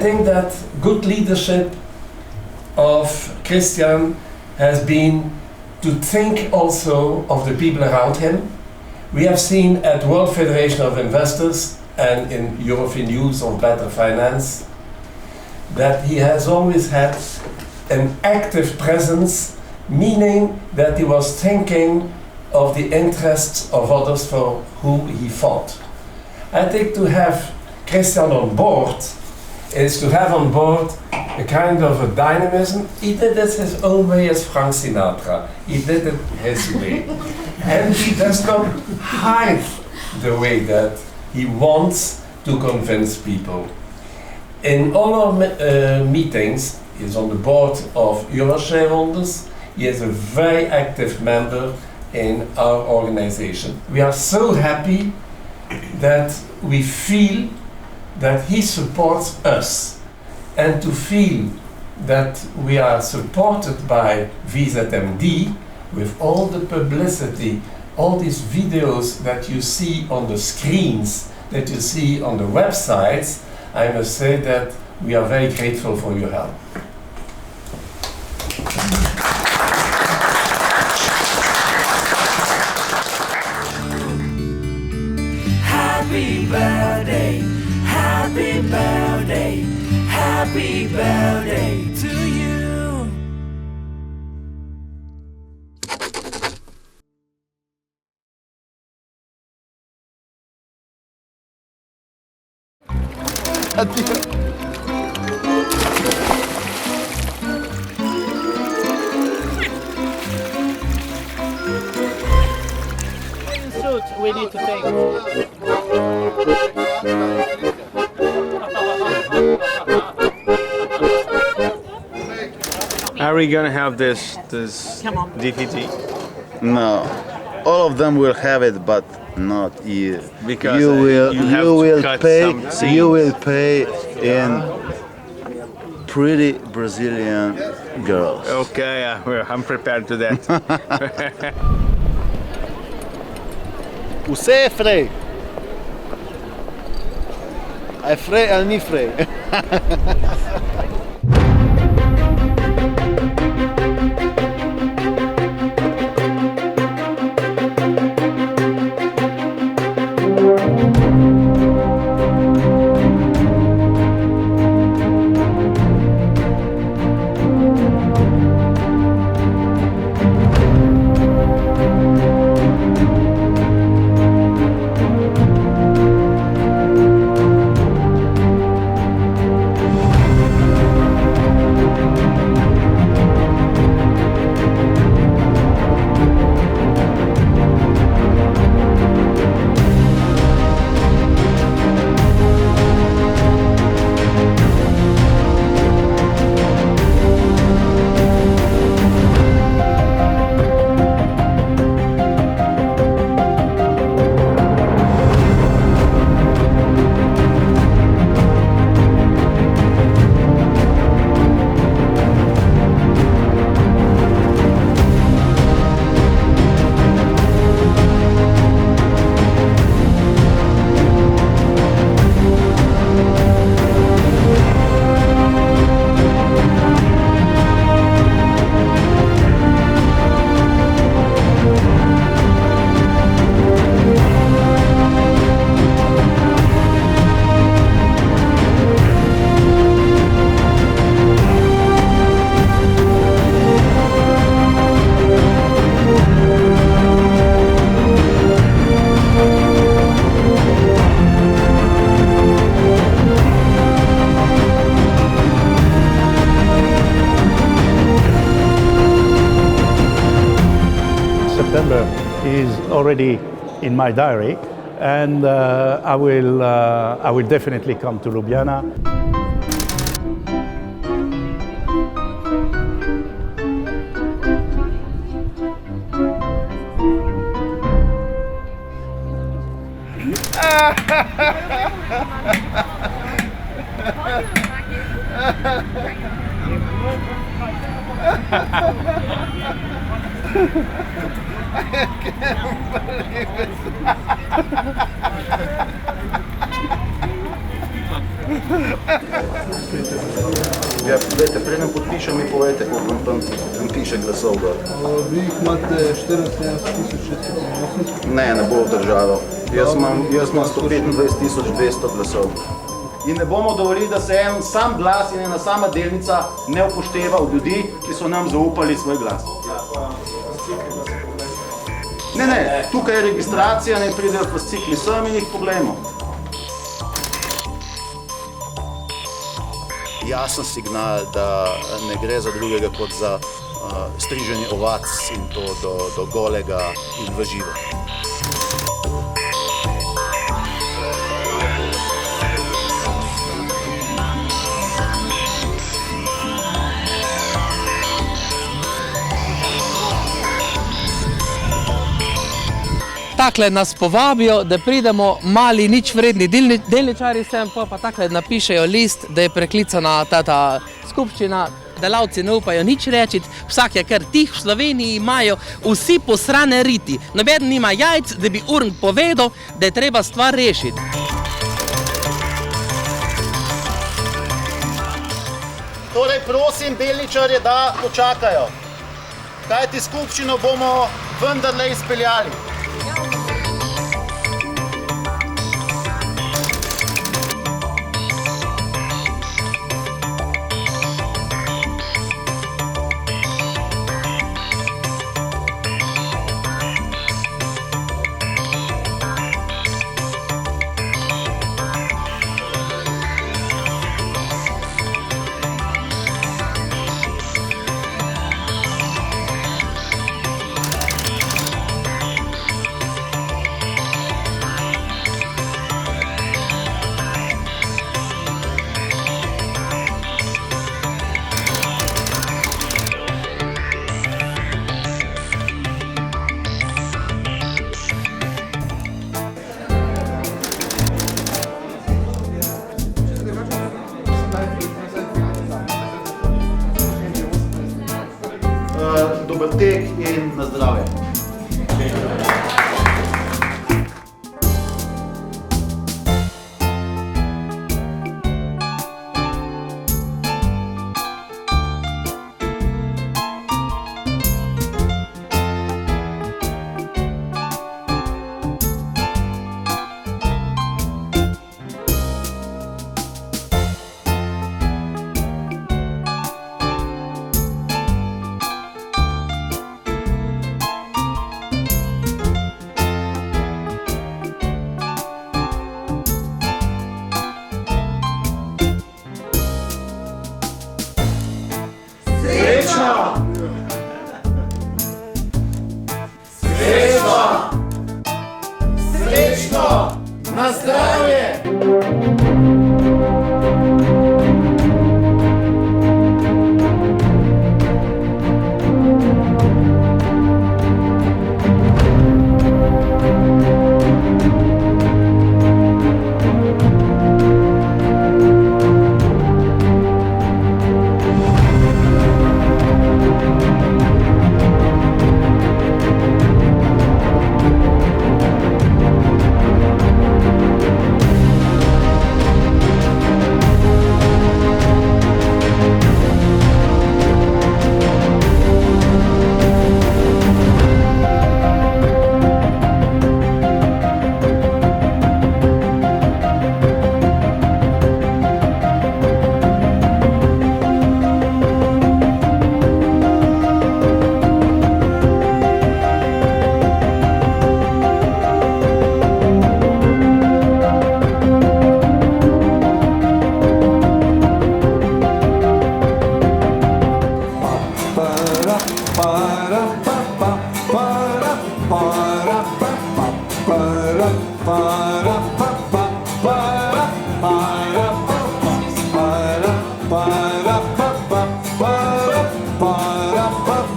think that good leadership of Christian has been to think also of the people around him. We have seen at World Federation of Investors and in Eurofin News on Better Finance that he has always had an active presence, meaning that he was thinking of the interests of others for whom he fought. I think to have Christian on board is to have on board a kind of a dynamism. He did it his own way as Frank Sinatra. He did it his way. And he does not hide the way that he wants to convince people. In all our meetings, he is on the board of Euroshareholders. He is a very active member in our organization. We are so happy that we feel that he supports us, and to feel that we are supported by VZMD with all the publicity, all these videos that you see on the screens, that you see on the websites. I must say that we are very grateful for your help. Happy birthday, happy birthday, happy birthday to you. We need to take. Are we gonna have this DVT? No, all of them will have it, but not you. Because you will cut pay. some scenes. You will pay in pretty Brazilian girls. Okay, I'm prepared to that. Você é Frei. É Frei, é ni Frei. September is already in my diary, and I will definitely come to Ljubljana. I can't believe it. Ja, dajte, preden podpišem, mi povejte, koliko tam piše glasov gor. Vi jih imate 74.683. Ne bo držalo. Jaz imam 125.200 glasov. In ne bomo dovolili, da se en sam glas in ena sama delnica ne upošteva od ljudi, ki so nam zaupali svoj glas. Ne, tukaj je registracija, ne pridejo pa s cikli sem in jih poglejmo. Jasen signal, da ne gre za drugega kot za striženje ovac in to do golega in v živo. Takle nas povabijo, da pridemo mali nič vredni delničari sem, pa takle napišejo list, da je preklicana ta skupščina, delavci ne upajo nič reči, vsak je kar tih, v Sloveniji imajo vsi posrane riti. Nobeden nima jajc, da bi urn povedal, da je treba stvar rešiti. Torej prosim delničarje, da počakajo, kajti skupščino bomo vendarle izpeljali. Dober tek in na zdravje. Srečno! Na zdravje!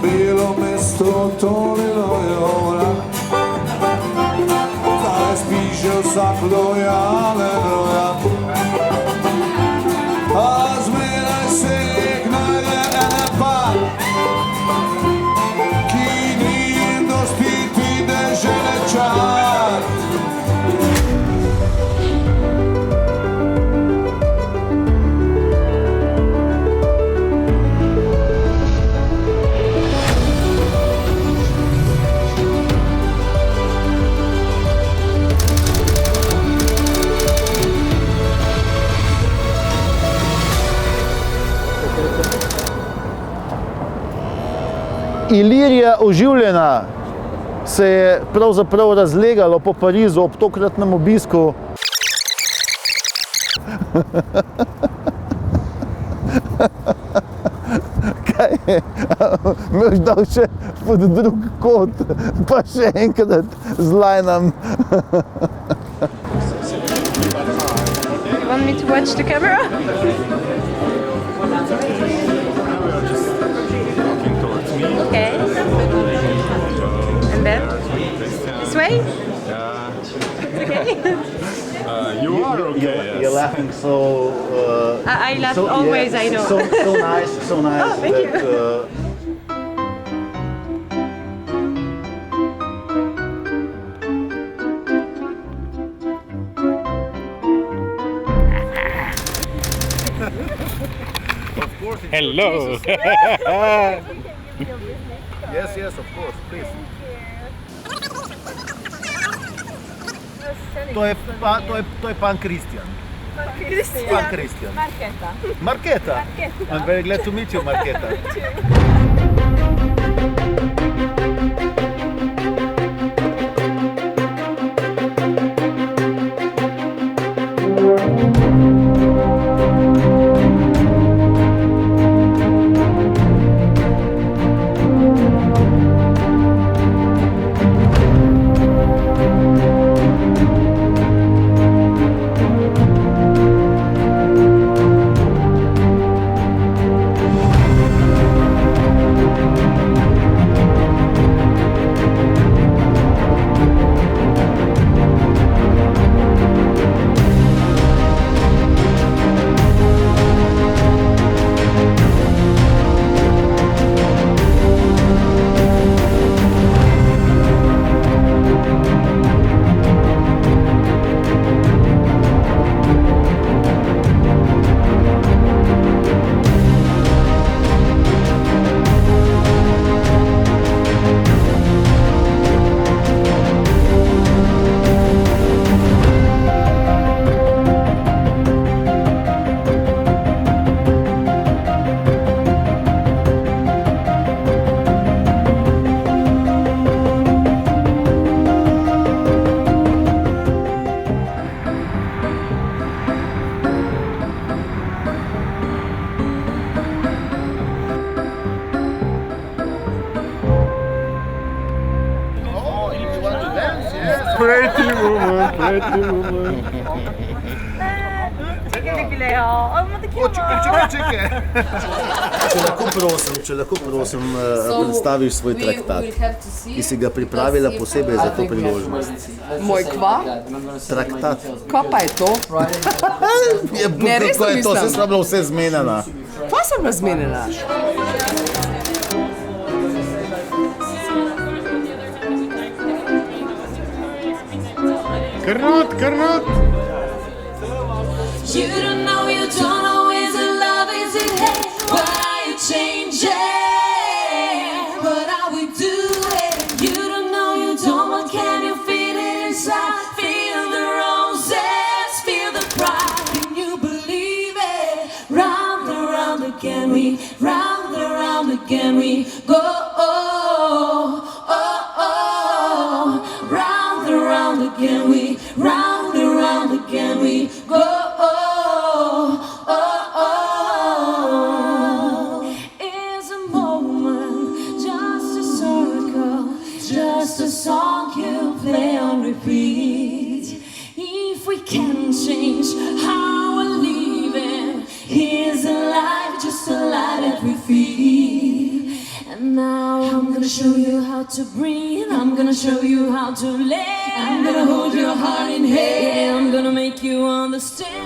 Bilo mesto tonilo je ora, zdaj spiše vsak lojalen rojak. A zmeraj se nek najde ene pa, ki ni dosti ti dežele čar. Ilirija oživljena se je pravzaprav razlegalo po Parizu ob tokratnem obisku. Kaj je? Me boš dal še pod drug kot, pa še enkrat zlajnam. You want me to watch the camera? Okay. And then? This way? You are okay. You're laughing so... I laugh always, I know. So nice, so nice. Oh, thank you. Hello. Yes, of course, please. To je pan Kristjan. Pan Kristjan. Marketa. I'm very glad to meet you, Marketa. Pretty woman. Če lahko prosim, predstaviš svoj traktat, ki si ga pripravila posebej za to priložnost. Moj kva? Traktat. Kaj pa je to? Ne, resno Kako je to? mislim. Saj sva bila vse zmenjena. Pa sem razmenjena. Krnut. You don't know is it love, is it hate? Why are you changing? But I will do it. You don't know, but can you feel it inside? Feel the roses, feel the pride. Can you believe it? Round and round again we, round and round again we go. Round and round again we, round and round again we go. It's a moment, just a circle, just a song you play on repeat. If we can change how we're living, here's a life, just a light at we feel. And now I'm gonna show you how to breathe. I'm gonna show you how to live. I'm gonna hold your heart in hand. I'm gonna make you understand.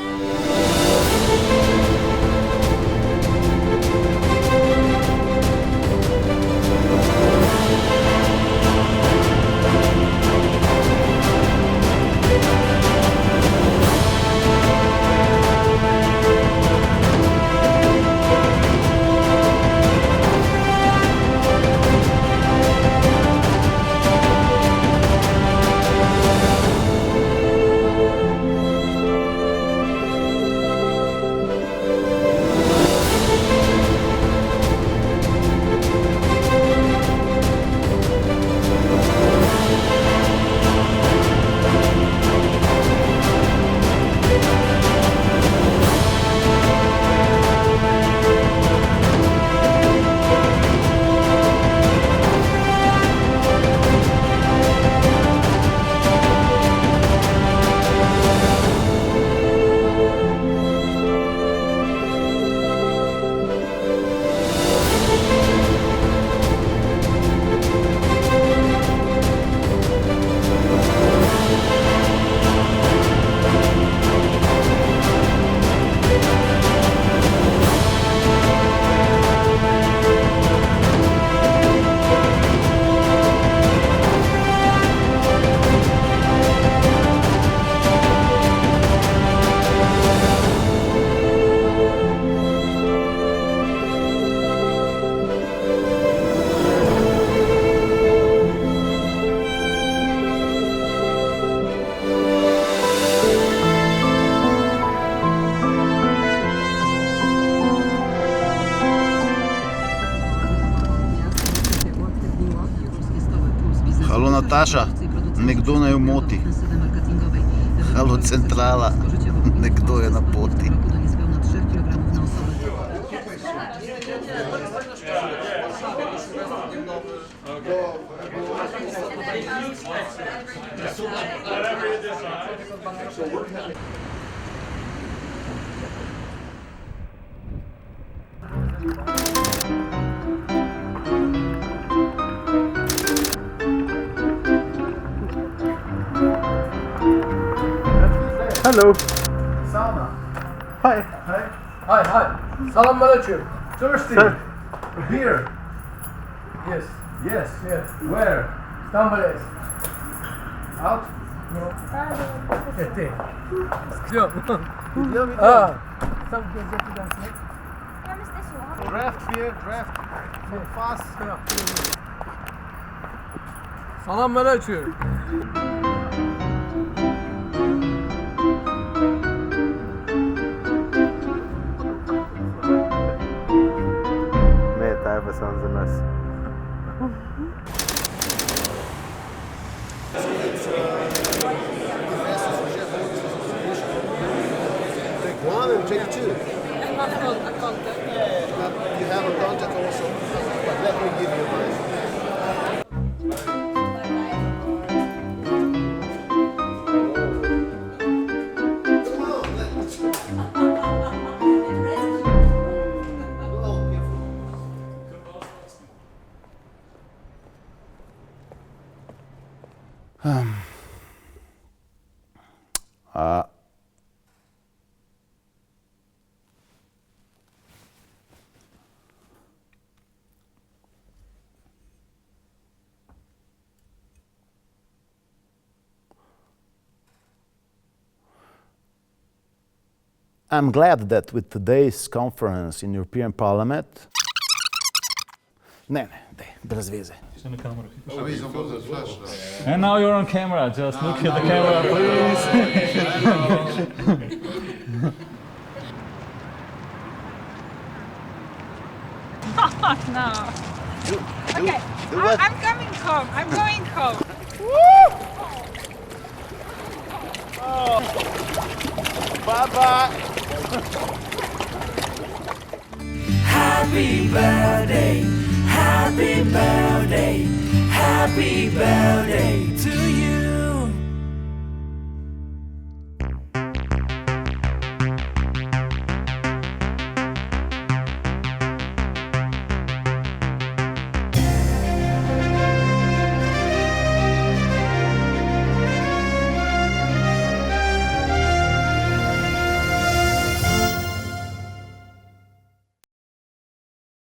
Halo Nataša, nekdo naj moti. Halo centrala, nekdo je na poti. Hello. Sauna. Hi. Hi. Salam alaikum. Thirsty. Sir. A beer. Yes. Yes. Yes. Where? Stambles. Out? Ete. Draft beer, draft. Fast. Salam alaikum. Mate, I have a son's a mess. Take one and take two. You have a contact also, but let me give you mine. I'm glad that with today's conference in European Parliament... Ne, brez veze. And now you're on camera. Just look at the camera, please. Oh, no. Okay, I'm coming home. I'm going home. Bye-bye. Happy birthday, happy birthday, happy birthday to you.